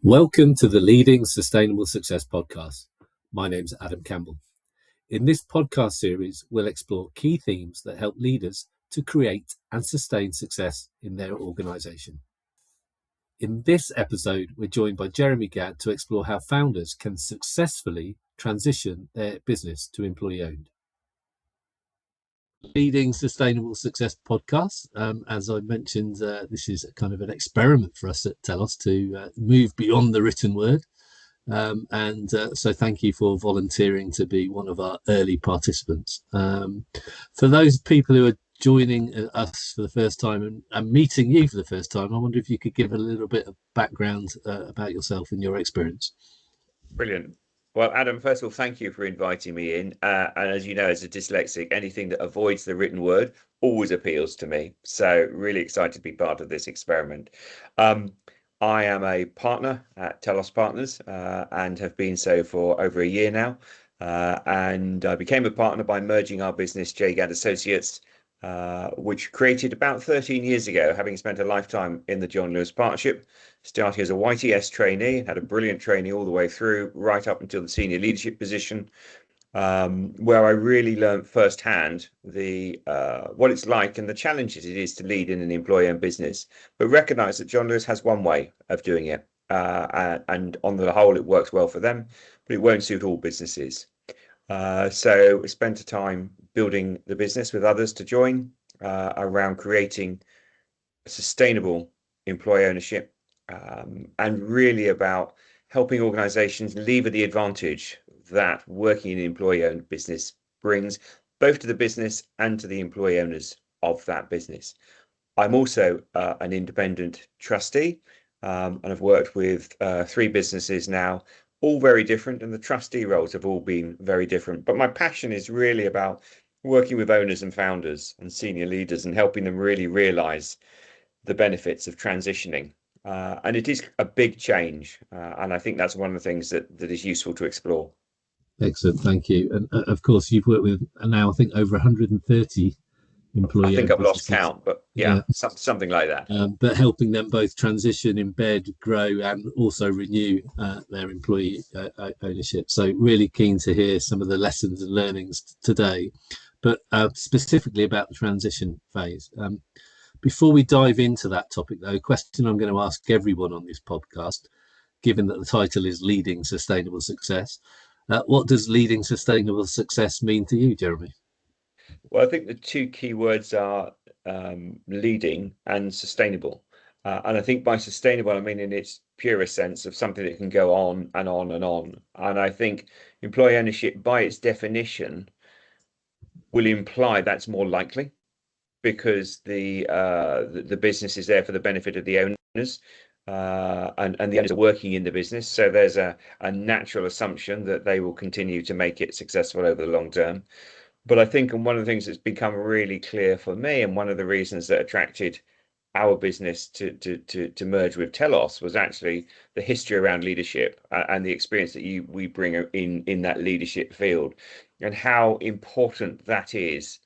Welcome to the Leading Sustainable Success podcast. My name's Adam Campbell. In this podcast series, we'll explore key themes that help leaders to create and sustain success in their organisation. In this episode, we're joined by Jeremy Gadd to explore how founders can successfully transition their business to employee-owned. Leading Sustainable Success podcast. As I mentioned, this is kind of an experiment for us at Telos to move beyond the written word. So thank you for volunteering to be one of our early participants. For those people who are joining us for the first time and meeting you for the first time, I wonder if you could give a little bit of background about yourself and your experience. Brilliant. Well, Adam, first of all, thank you for inviting me in. And as you know, as a dyslexic, anything that avoids the written word always appeals to me. So really excited to be part of this experiment. I am a partner at Telos Partners and have been so for over a year now. And I became a partner by merging our business, J. Gadd Associates, which created about 13 years ago, having spent a lifetime in the John Lewis Partnership, starting as a YTS trainee, had a brilliant trainee all the way through, right up until the senior leadership position, where I really learned firsthand what it's like and the challenges it is to lead in an employee-owned business, but recognize that John Lewis has one way of doing it, and on the whole, it works well for them, but it won't suit all businesses. So we spent a time building the business with others to join around creating sustainable employee ownership, and really about helping organizations lever the advantage that working in an employee-owned business brings, both to the business and to the employee owners of that business. I'm also an independent trustee, and I've worked with 3 businesses now, all very different, and the trustee roles have all been very different. But my passion is really about working with owners and founders and senior leaders and helping them really realize the benefits of transitioning. And it is a big change. And I think that's one of the things that is useful to explore. Excellent, thank you. And of course, you've worked with now, I think, over 130 employee. I think I've lost count, but yeah. Something like that. But helping them both transition, embed, grow, and also renew their employee ownership. So really keen to hear some of the lessons and learnings today, but specifically about the transition phase. Before we dive into that topic, though, a question I'm going to ask everyone on this podcast, given that the title is Leading Sustainable Success. What does leading sustainable success mean to you, Jeremy? Well, I think the 2 key words are leading and sustainable. And I think by sustainable, I mean in its purest sense of something that can go on and on and on. And I think employee ownership, by its definition, will imply that's more likely, because the business is there for the benefit of the owners, and the owners are working in the business. So there's a natural assumption that they will continue to make it successful over the long term. But I think, and one of the things that's become really clear for me, and one of the reasons that attracted our business to merge with Telos, was actually the history around leadership and the experience that we bring in that leadership field, and how important that is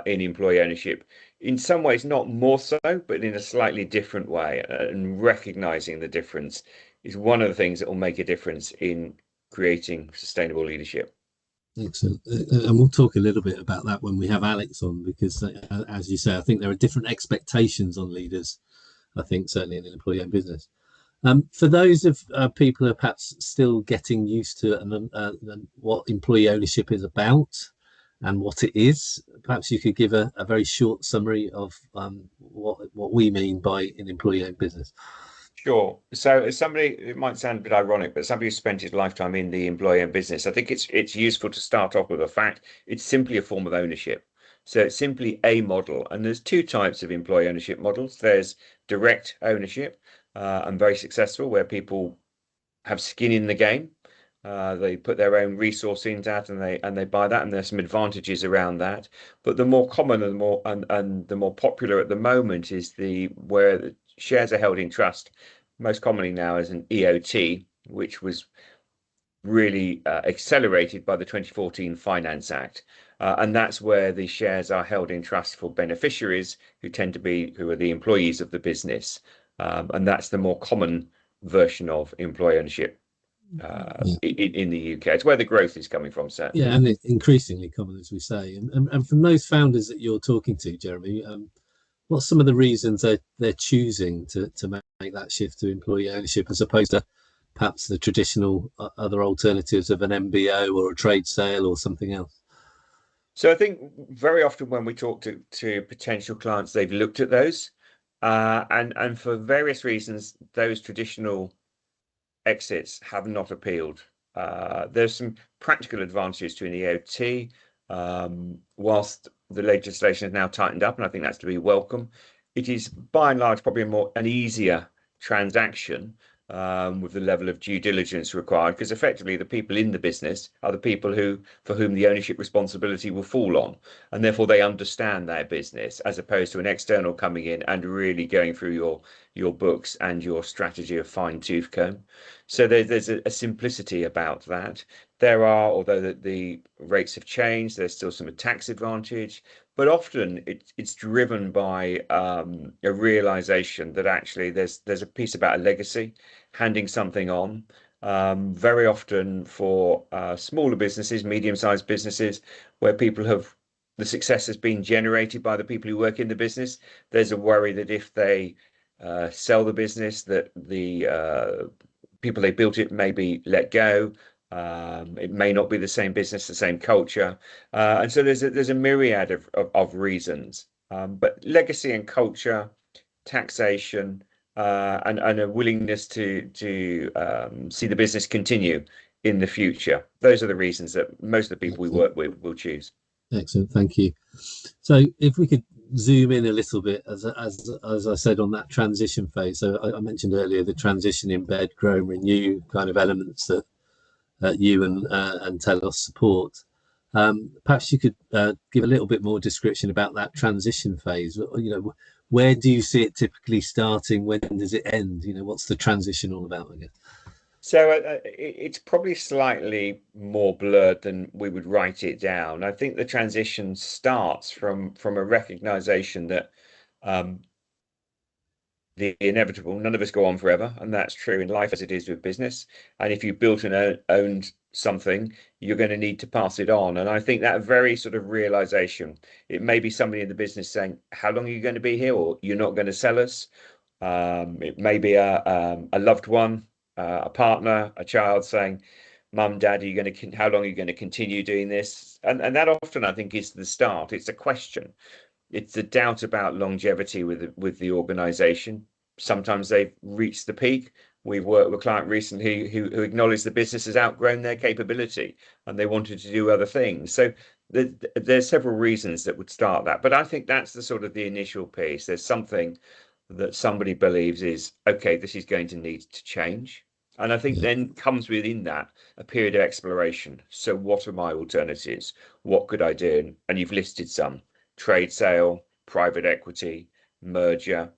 in employee ownership. In some ways, not more so, but in a slightly different way. And recognizing the difference is one of the things that will make a difference in creating sustainable leadership. Excellent. And we'll talk a little bit about that when we have Alex on, because as you say, I think there are different expectations on leaders, I think, certainly in an employee-owned business. For those of people who are perhaps still getting used to what employee ownership is about and what it is, perhaps you could give a very short summary of what we mean by an employee-owned business. Sure. So as somebody, it might sound a bit ironic, but somebody who spent his lifetime in the employee-owned business, I think it's useful to start off with the fact it's simply a form of ownership. So it's simply a model. And there's 2 types of employee ownership models. There's direct ownership, and very successful, where people have skin in the game. They put their own resource into that, and they buy that, and there's some advantages around that. But the more common and the more popular at the moment is where the shares are held in trust, most commonly now as an EOT, which was really accelerated by the 2014 Finance Act. And that's where the shares are held in trust for beneficiaries who are the employees of the business. And that's the more common version of employee ownership in the UK. It's where the growth is coming from, certainly. Yeah, and it's increasingly common, as we say. And from those founders that you're talking to, Jeremy, what's some of the reasons they're choosing to make that shift to employee ownership as opposed to perhaps the traditional other alternatives of an MBO or a trade sale or something else? So I think very often when we talk to potential clients, they've looked at those, and for various reasons, those traditional exits have not appealed. There's some practical advantages to an EOT, whilst the legislation is now tightened up, and I think that's to be welcome. It is by and large probably an easier transaction with the level of due diligence required, because effectively the people in the business are the people for whom the ownership responsibility will fall on, and therefore they understand their business, as opposed to an external coming in and really going through your books and your strategy of fine-tooth comb. So there's a simplicity about that. Although the rates have changed, there's still some tax advantage, but often it's driven by a realization that actually there's a piece about a legacy, handing something on. Very often for smaller businesses, medium-sized businesses, where the success has been generated by the people who work in the business, there's a worry that if they sell the business, that the people they built it may be let go. It may not be the same business, the same culture, and so there's a myriad of reasons. But legacy and culture, taxation, and a willingness to see the business continue in the future. Those are the reasons that most of the people we work with will choose. Excellent, thank you. So if we could zoom in a little bit, as I said, on that transition phase. So I mentioned earlier the transition, embed, grow, and renew kind of elements that you and Telos support. Perhaps you could give a little bit more description about that transition phase. Where do you see it typically starting? When does it end? What's the transition all about, I guess? So it's probably slightly more blurred than we would write it down. I think the transition starts from a recognition that the inevitable, none of us go on forever, and that's true in life as it is with business. And if you built and owned something, you're going to need to pass it on. And I think that very sort of realization, it may be somebody in the business saying, "How long are you going to be here?" Or "You're not going to sell us." It may be a loved one, a partner, a child saying, "Mum, Dad, how long are you going to continue doing this?" And that often, I think, is the start. It's a question. It's the doubt about longevity with the organization. Sometimes they've reached the peak. We've worked with a client recently who acknowledged the business has outgrown their capability and they wanted to do other things. So there's several reasons that would start that. But I think that's the sort of the initial piece. There's something that somebody believes is, okay, this is going to need to change. And I think then comes within that a period of exploration. So what are my alternatives? What could I do? And you've listed some: trade sale, private equity, merger,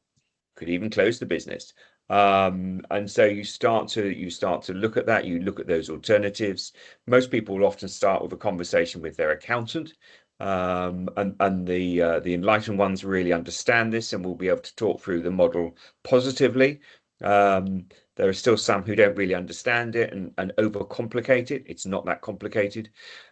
could even close the business. And so you start to look at that. You look at those alternatives. Most people will often start with a conversation with their accountant, and the enlightened ones really understand this and will be able to talk through the model positively. There are still some who don't really understand it and overcomplicate it. It's not that complicated.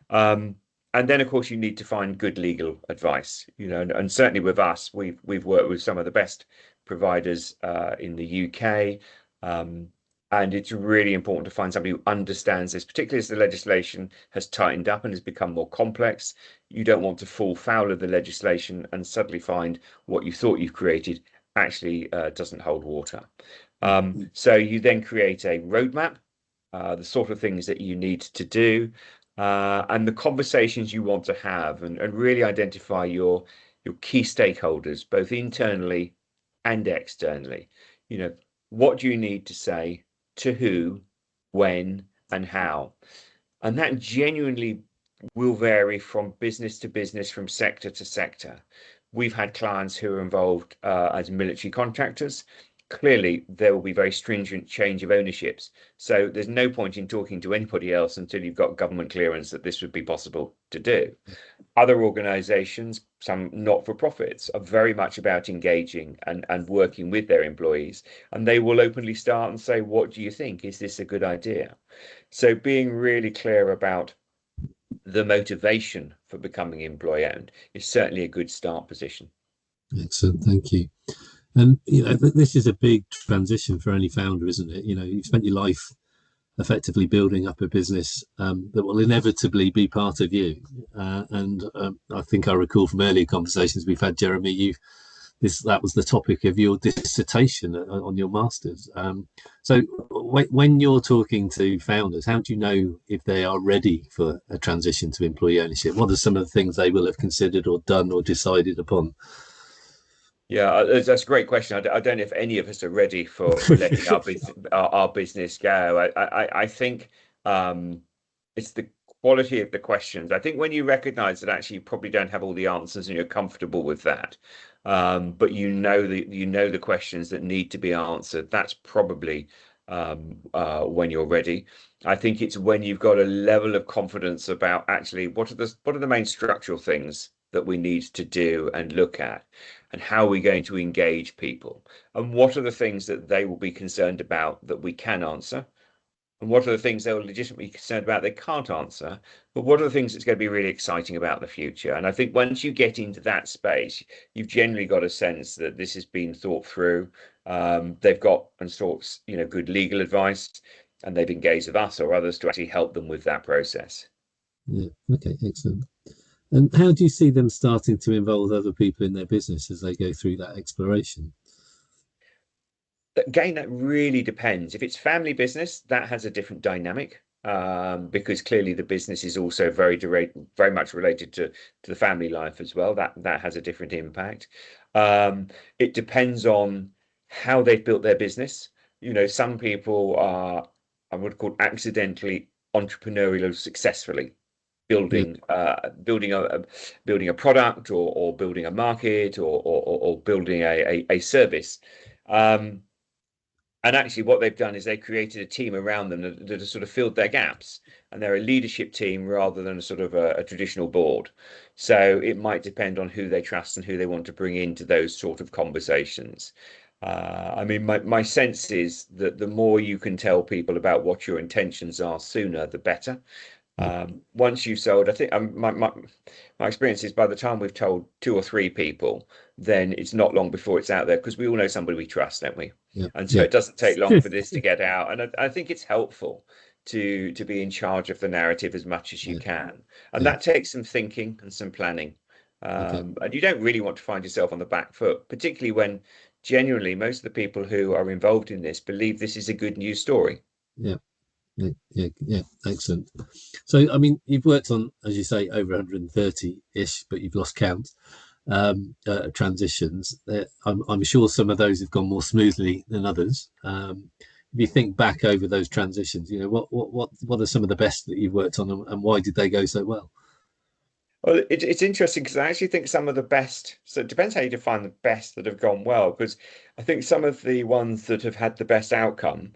And then, of course, you need to find good legal advice, and certainly with us, we've worked with some of the best providers in the UK, and it's really important to find somebody who understands this, particularly as the legislation has tightened up and has become more complex. You don't want to fall foul of the legislation and suddenly find what you thought you've created actually doesn't hold water. So you then create a roadmap, the sort of things that you need to do, and the conversations you want to have, and really identify your key stakeholders, both internally and externally. What do you need to say, to who, when, and how? And that genuinely will vary from business to business, from sector to sector. We've had clients who are involved as military contractors. Clearly, there will be very stringent change of ownerships. So there's no point in talking to anybody else until you've got government clearance that this would be possible to do. Other organizations, some not-for-profits, are very much about engaging and working with their employees. And they will openly start and say, what do you think? Is this a good idea? So being really clear about the motivation for becoming employee owned is certainly a good start position. Excellent, thank you. And this is a big transition for any founder, isn't it? You've spent your life effectively building up a business that will inevitably be part of you. And I think I recall from earlier conversations we've had, Jeremy, that was the topic of your dissertation on your masters. So when you're talking to founders, how do you know if they are ready for a transition to employee ownership? What are some of the things they will have considered or done or decided upon? Yeah, that's a great question. I don't know if any of us are ready for letting our business go. I think it's the quality of the questions. I think when you recognize that actually you probably don't have all the answers and you're comfortable with that, but you know the questions that need to be answered, that's probably when you're ready. I think it's when you've got a level of confidence about actually what are the main structural things that we need to do and look at, and how are we going to engage people, and what are the things that they will be concerned about that we can answer, and what are the things they're legitimately concerned about they can't answer, but what are the things that's going to be really exciting about the future. And I think once you get into that space, you've generally got a sense that this has been thought through. They've got and sought, good legal advice, and they've engaged with us or others to actually help them with that process. Yeah, okay, excellent. And how do you see them starting to involve other people in their business as they go through that exploration? Again, that really depends. If it's family business, that has a different dynamic, because clearly the business is also very much related to the family life as well. That has a different impact. It depends on how they've built their business. Some people are, I would call, accidentally entrepreneurial successfully Yeah, building a product, or building a market, or building a service. Um, and actually, what they've done is they created a team around them that have sort of filled their gaps, and they're a leadership team rather than a sort of a traditional board. So it might depend on who they trust and who they want to bring into those sort of conversations. I mean, my sense is that the more you can tell people about what your intentions are sooner, the better. yeah, Once you've sold, I think my experience is by the time we've told two or three people, then it's not long before it's out there, because we all know somebody we trust, don't we? yeah, And so yeah, it doesn't take long for this to get out. And I think it's helpful to be in charge of the narrative as much as you yeah, can. And yeah. that takes some thinking and some planning. Okay, And you don't really want to find yourself on the back foot, particularly when genuinely most of the people who are involved in this believe this is a good news story. yeah, yeah, yeah, yeah. Excellent. So, I mean, you've worked on, as you say, over 130-ish, but you've lost count. Transitions. I'm sure some of those have gone more smoothly than others. If you think back over those transitions, what are some of the best that you've worked on, and why did they go so well? Well, it's interesting because I actually think some of the best, so it depends how you define the best that have gone well, because I think some of the ones that have had the best outcome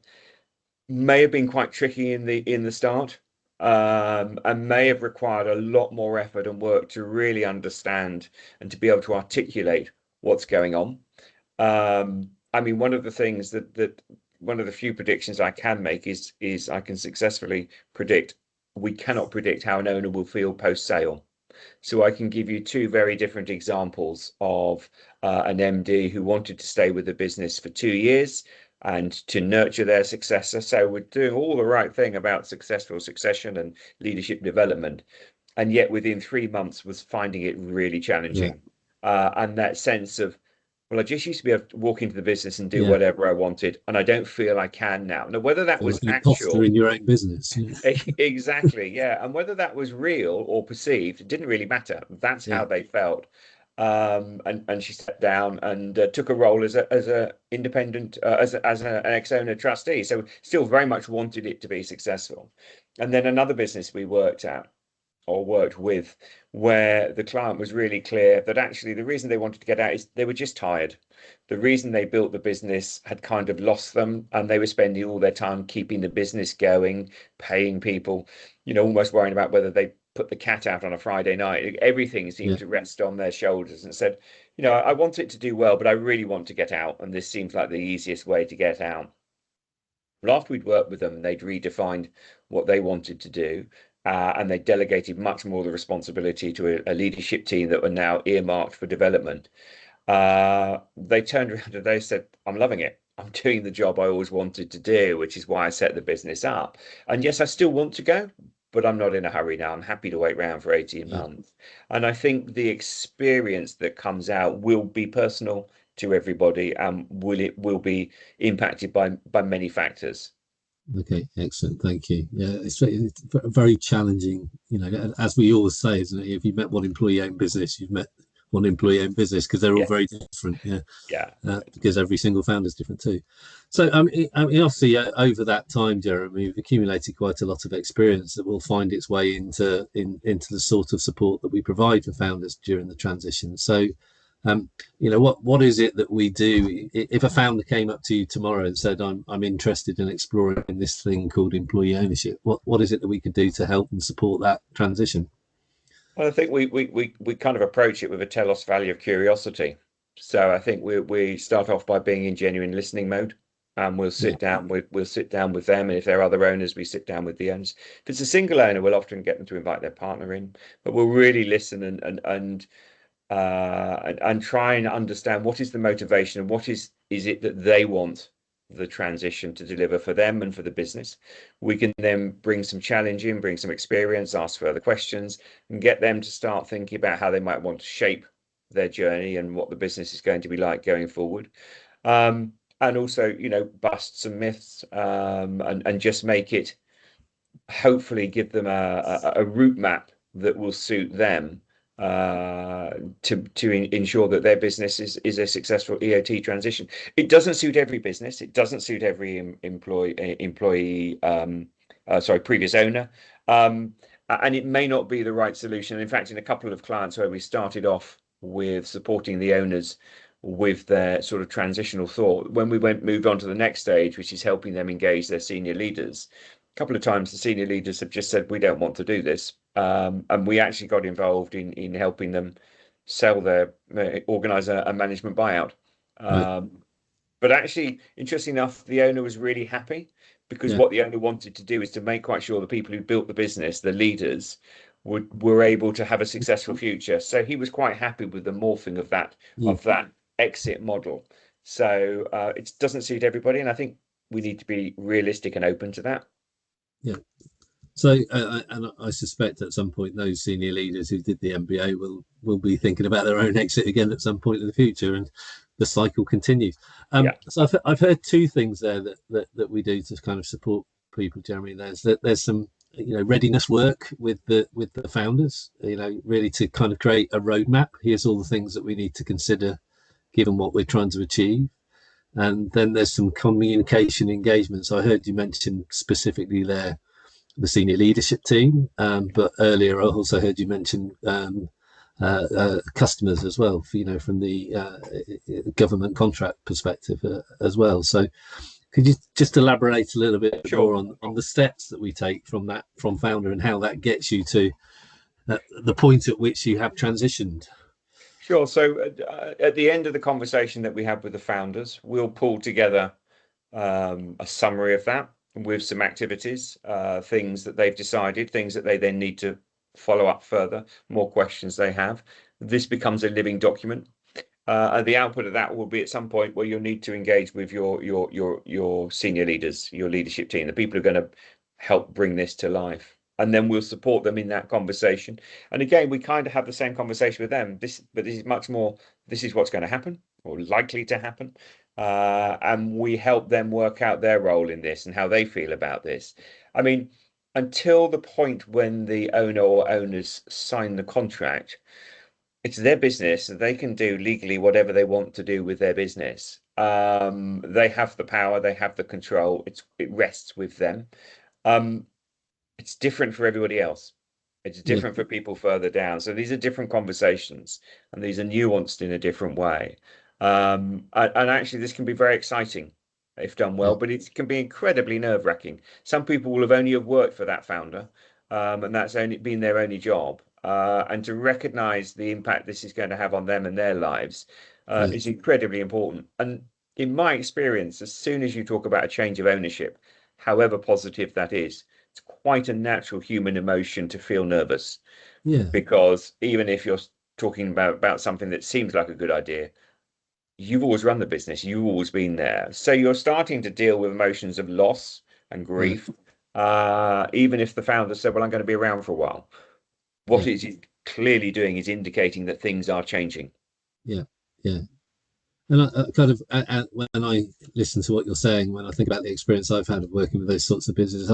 may have been quite tricky in the start, and may have required a lot more effort and work to really understand and to be able to articulate what's going on. I mean, one of the things that one of the few predictions I can make is I can successfully predict we cannot predict how an owner will feel post sale. So I can give you two very different examples of an MD who wanted to stay with the business for 2 years and to nurture their successor. So we're doing all the right thing about successful succession and leadership development, and yet within 3 months was finding it really Yeah, challenging. And that sense of, well, I just used to be able to walk into the business and do yeah. whatever I wanted, and I don't feel I can now. Now, whether that Feel was like an imposter actual. in your own business. Yeah, Exactly, yeah. And whether that was real or perceived, it didn't really matter. That's yeah, how they felt. And she stepped down and took a role as a independent an ex-owner trustee. So still very much wanted it to be successful. And then another business we worked at or worked with, where the client was really clear that actually the reason they wanted to get out is they were just tired. The reason they built the business had kind of lost them, and they were spending all their time keeping the business going, paying people, almost worrying about whether they put the cat out on a Friday night. Everything seemed yeah, to rest on their shoulders and said, I want it to do well, but I really want to get out. And this seems like the easiest way to get out. Well, after we'd worked with them, they'd redefined what they wanted to do. And they delegated much more of the responsibility to a leadership team that were now earmarked for development. They turned around and they said, I'm loving it. I'm doing the job I always wanted to do, which is why I set the business up. And yes, I still want to go, but I'm not in a hurry now. I'm happy to wait around for 18 yeah. months. And I think the experience that comes out will be personal to everybody and will be impacted by many factors. Okay, excellent. Thank you. Yeah, it's very challenging. As we always say, isn't it? If you've met one employee-owned business, you've met one employee-owned business because they're all Yeah, very different. Yeah, yeah. because every single founder is different too. So, obviously, over that time, Jeremy, we've accumulated quite a lot of experience that will find its way into the sort of support that we provide for founders during the transition. So, what is it that we do if a founder came up to you tomorrow and said, I'm interested in exploring this thing called employee ownership? What is it that we could do to help and support that transition? Well, I think we kind of approach it with a telos value of curiosity. So I think we start off by being in genuine listening mode, and Yeah, we'll sit down with them, and if there are other owners, we sit down with the owners. If it's a single owner, we'll often get them to invite their partner in, but we'll really listen and try and understand what is the motivation and what is it that they want the transition to deliver for them and for the business. We can then bring some challenge in, bring some experience, ask further questions, and get them to start thinking about how they might want to shape their journey and what the business is going to be like going forward. And also, bust some myths, and just make it, hopefully give them a route map that will suit them, uh, to ensure that their business is a successful EOT transition. It doesn't suit every business. It doesn't suit every employee, sorry, previous owner. And it may not be the right solution. In fact, in a couple of clients where we started off with supporting the owners with their sort of transitional thought, when we moved on to the next stage, which is helping them engage their senior leaders, couple of times the senior leaders have just said we don't want to do this, and we actually got involved in helping them sell their organize a management buyout. right. But actually, interesting enough, the owner was really happy because Yeah, what the owner wanted to do is to make quite sure the people who built the business, the leaders, were able to have a successful future. So he was quite happy with the morphing mm, of that exit model. So it doesn't suit everybody, and I think we need to be realistic and open to that. yeah. So, and I suspect at some point those senior leaders who did the MBA will be thinking about their own exit again at some point in the future, and the cycle continues. Yeah. So I've heard two things there that we do to kind of support people. Jeremy, there's some readiness work with the founders. Really to kind of create a roadmap. Here's all the things that we need to consider given what we're trying to achieve. And then there's some communication engagement. So I heard you mention specifically there the senior leadership team. But earlier, I also heard you mention customers as well, from the government contract perspective as well. So, could you just elaborate a little bit Sure. more on the steps that we take from founder and how that gets you to the point at which you have transitioned? Sure. So at the end of the conversation that we have with the founders, we'll pull together a summary of that with some activities, things that they've decided, things that they then need to follow up further, more questions they have. This becomes a living document. And the output of that will be at some point where you'll need to engage with your senior leaders, your leadership team, the people who are going to help bring this to life. And then we'll support them in that conversation. And again, we kind of have the same conversation with them. But this is much more, this is what's going to happen or likely to happen. And we help them work out their role in this and how they feel about this. I mean, until the point when the owner or owners sign the contract, it's their business. They can do legally whatever they want to do with their business. They have the power, they have the control. It rests with them. Um, it's different for everybody else. It's Yeah, different for people further down. So these are different conversations, and these are nuanced in a different way. And actually, this can be very exciting if done yeah, well, but it can be incredibly nerve-wracking. Some people will have only have worked for that founder, and that's only been their only job. And to recognize the impact this is going to have on them and their lives Yeah, is incredibly important. And in my experience, as soon as you talk about a change of ownership, however positive that is, it's quite a natural human emotion to feel nervous, yeah, because even if you're talking about something that seems like a good idea, you've always run the business, you've always been there. So you're starting to deal with emotions of loss and yeah, grief, even if the founder said, well, I'm going to be around for a while. What yeah, it's clearly doing is indicating that things are changing. yeah, yeah. And I kind of, when I listen to what you're saying, when I think about the experience I've had of working with those sorts of businesses,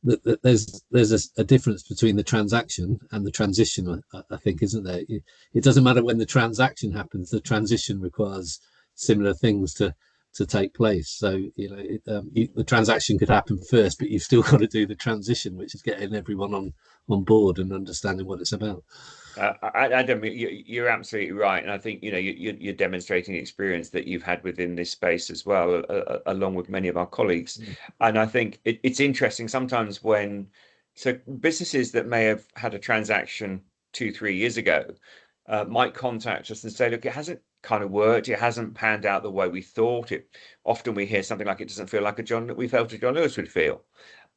there's a difference between the transaction and the transition. I think, isn't there? It doesn't matter when the transaction happens; the transition requires similar things to take place. So the transaction could happen first, but you've still got to do the transition, which is getting everyone on board and understanding what it's about. Adam, you're absolutely right, and I think you're demonstrating the experience that you've had within this space as well, along with many of our colleagues. Mm. And I think it's interesting sometimes when so businesses that may have had a transaction 2, 3 years ago might contact us and say, "Look, it hasn't kind of worked. It hasn't panned out the way we thought it." Often we hear something like, "It doesn't feel like a John that we felt a John Lewis would feel."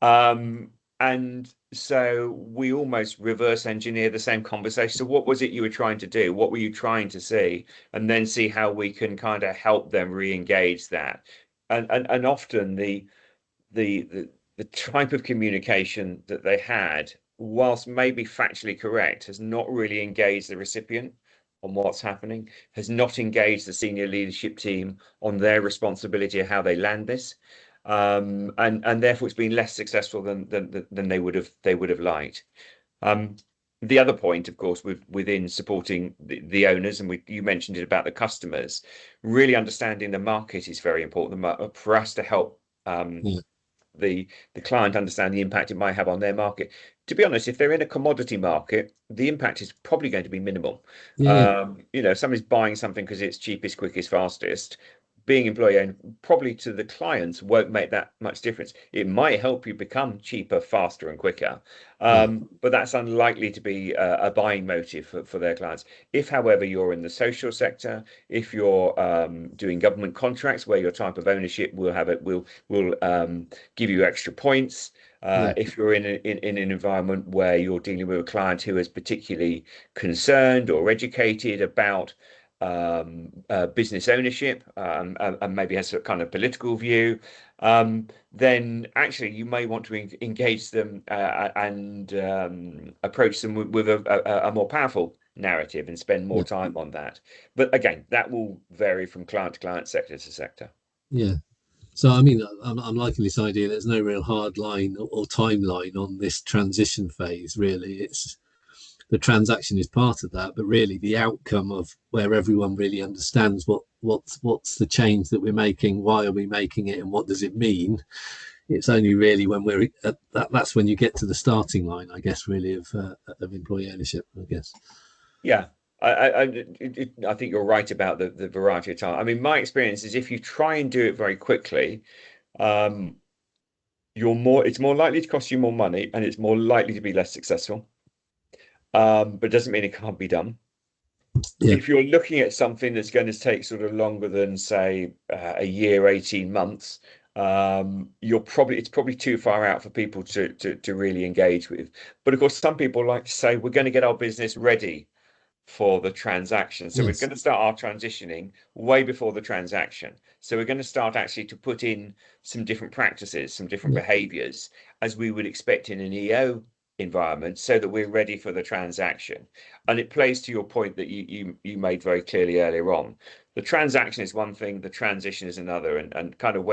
Um, and so we almost reverse engineer the same conversation. So what was it you were trying to do? What were you trying to see? And then see how we can kind of help them re-engage that. And often the the type of communication that they had, whilst maybe factually correct, has not really engaged the recipient on what's happening, has not engaged the senior leadership team on their responsibility of how they land this. And therefore it's been less successful than they would have liked. Um, the other point, of course, within supporting the owners, and you mentioned it about the customers, really understanding the market is very important for us to help Yeah, the client understand the impact it might have on their market. To be honest, if they're in a commodity market, the impact is probably going to be minimal. yeah, If somebody's buying something because it's cheapest, quickest, fastest, being employee owned probably to the clients won't make that much difference. It might help you become cheaper, faster, and quicker, yeah, but that's unlikely to be a buying motive for their clients. If, however, you're in the social sector, if you're doing government contracts where your type of ownership will give you extra points. yeah, If you're in an environment where you're dealing with a client who is particularly concerned or educated about business ownership, and maybe has a kind of political view, then actually you may want to engage them and approach them with a more powerful narrative and spend more yeah, time on that. But again, that will vary from client to client, sector to sector. yeah. So, I mean, I'm liking this idea. There's no real hard line or timeline on this transition phase. Really, it's the transaction is part of that, but really the outcome of where everyone really understands what's the change that we're making, why are we making it, and what does it mean. It's only really when we're at that's when you get to the starting line, I guess, really of employee ownership. I guess. Yeah, I think you're right about the variety of time. I mean, my experience is if you try and do it very quickly, um, it's more likely to cost you more money and it's more likely to be less successful. But it doesn't mean it can't be done. Yeah. If you're looking at something that's going to take sort of longer than, say, a year, 18 months, it's probably too far out for people to really engage with. But of course, some people like to say, we're going to get our business ready for the transaction. So we're Yes. going to start our transitioning way before the transaction. So we're going to start actually to put in some different practices, some different Yeah. behaviors as we would expect in an EO environment so that we're ready for the transaction. And it plays to your point that you made very clearly earlier on. The transaction is one thing, the transition is another. And kind of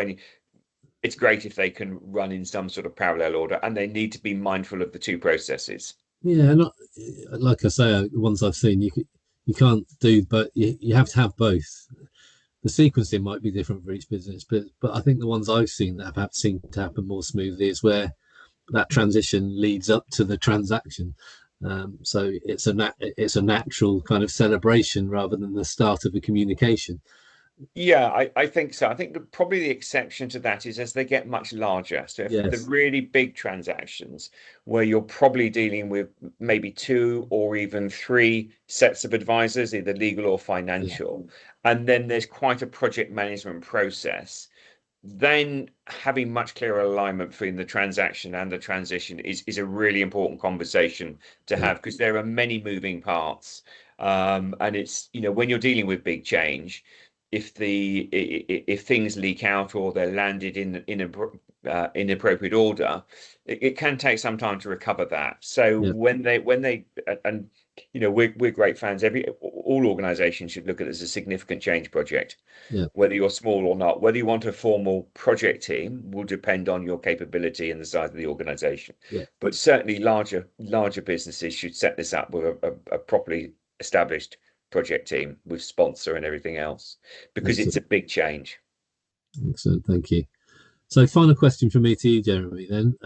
it's great if they can run in some sort of parallel order and they need to be mindful of the two processes. Yeah. And like I say, the ones I've seen, you can't do, but you have to have both. The sequencing might be different for each business, but I think the ones I've seen that have seemed to happen more smoothly is where that transition leads up to the transaction. So it's a natural kind of celebration rather than the start of a communication. Yeah, I think so. I think probably the exception to that is as they get much larger. So if the Yes. really big transactions where you're probably dealing with maybe two or even three sets of advisors, either legal or Yeah. financial, and then there's quite a project management process, then having much clearer alignment between the transaction and the transition is a really important conversation to Yeah. have because there are many moving parts. And it's, when you're dealing with big change, if things leak out or they're landed in inappropriate order, it can take some time to recover that. So Yeah. when they and we're great fans. All organizations should look at it as a significant change project, Yeah. whether you're small or not. Whether you want a formal project team will depend on your capability and the size of the organization. Yeah. But certainly larger businesses should set this up with a properly established project team with sponsor and everything else because it's a Excellent. big change. Excellent. Thank you. So, final question from me to you, Jeremy. Then,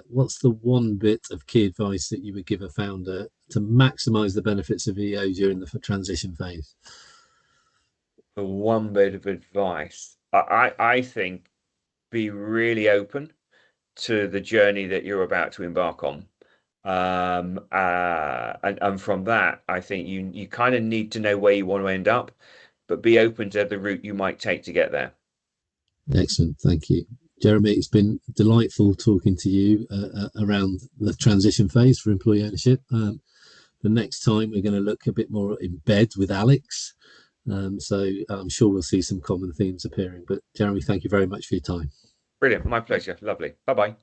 what's the one bit of key advice that you would give a founder to maximise the benefits of EO during the transition phase? One bit of advice, I think, be really open to the journey that you're about to embark on. And from that, I think you kind of need to know where you want to end up, but be open to the route you might take to get there. Excellent. Thank you, Jeremy. It's been delightful talking to you around the transition phase for employee ownership. The next time we're going to look a bit more in bed with Alex. So I'm sure we'll see some common themes appearing. But Jeremy, thank you very much for your time. Brilliant. My pleasure. Lovely. Bye bye.